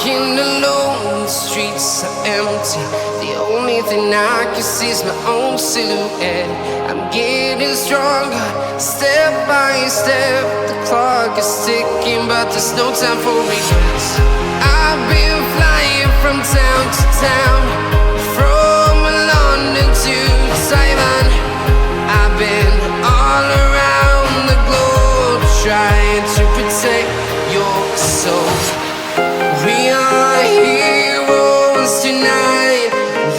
walking alone, the streets are empty. The only thing I can see is my own silhouette. I'm getting stronger, step by step. The clock is ticking, but there's no time for regrets. I've been flying from town to town, from London to Taiwan. I've been all around the globe, trying to protect your soul. We are heroes tonight.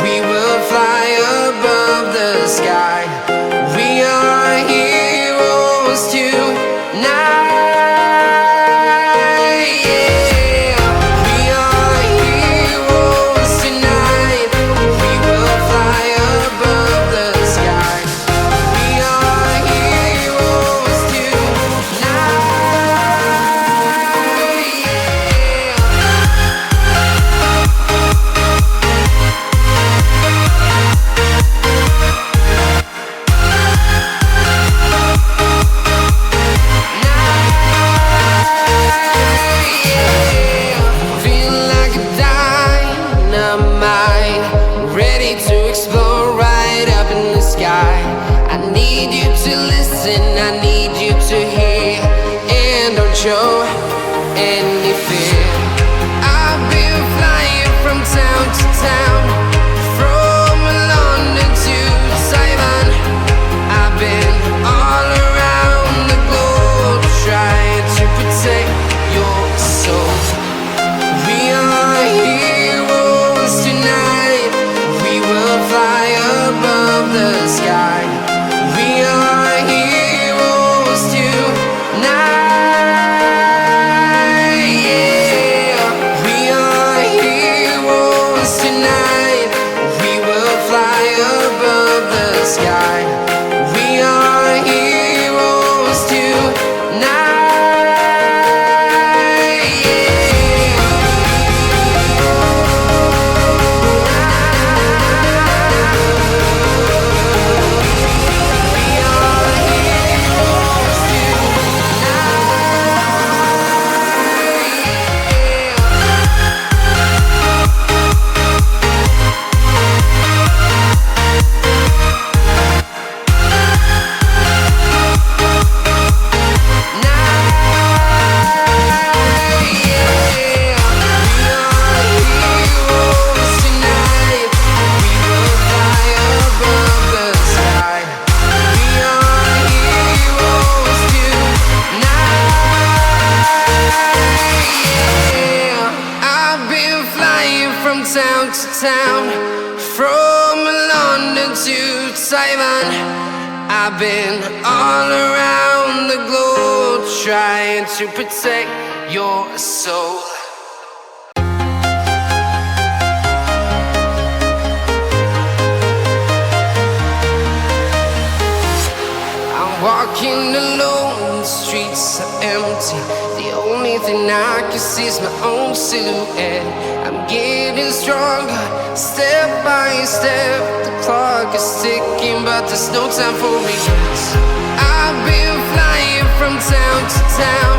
We will fly above the sky. We are heroes tonight. Yeah. We are heroes tonight. We will fly above the sky. We are heroes tonight. I need you to hear and don't show any fear. I've been flying from town to town, from London to Taiwan. I've been all around the globe, trying to protect your soul. We are heroes tonight. We will fly above the sky. We are heroes tonight. Yeah. We are heroes tonight. We will fly above the sky. We are heroes tonight. Town to town, from London to Taiwan. I've been all around the globe, trying to protect your soul. I'm walking alone, the streets are empty. The only thing I can see is my own silhouette. I'm getting stronger, step by step. The clock is ticking, but there's no time for regrets. I've been flying from town to town,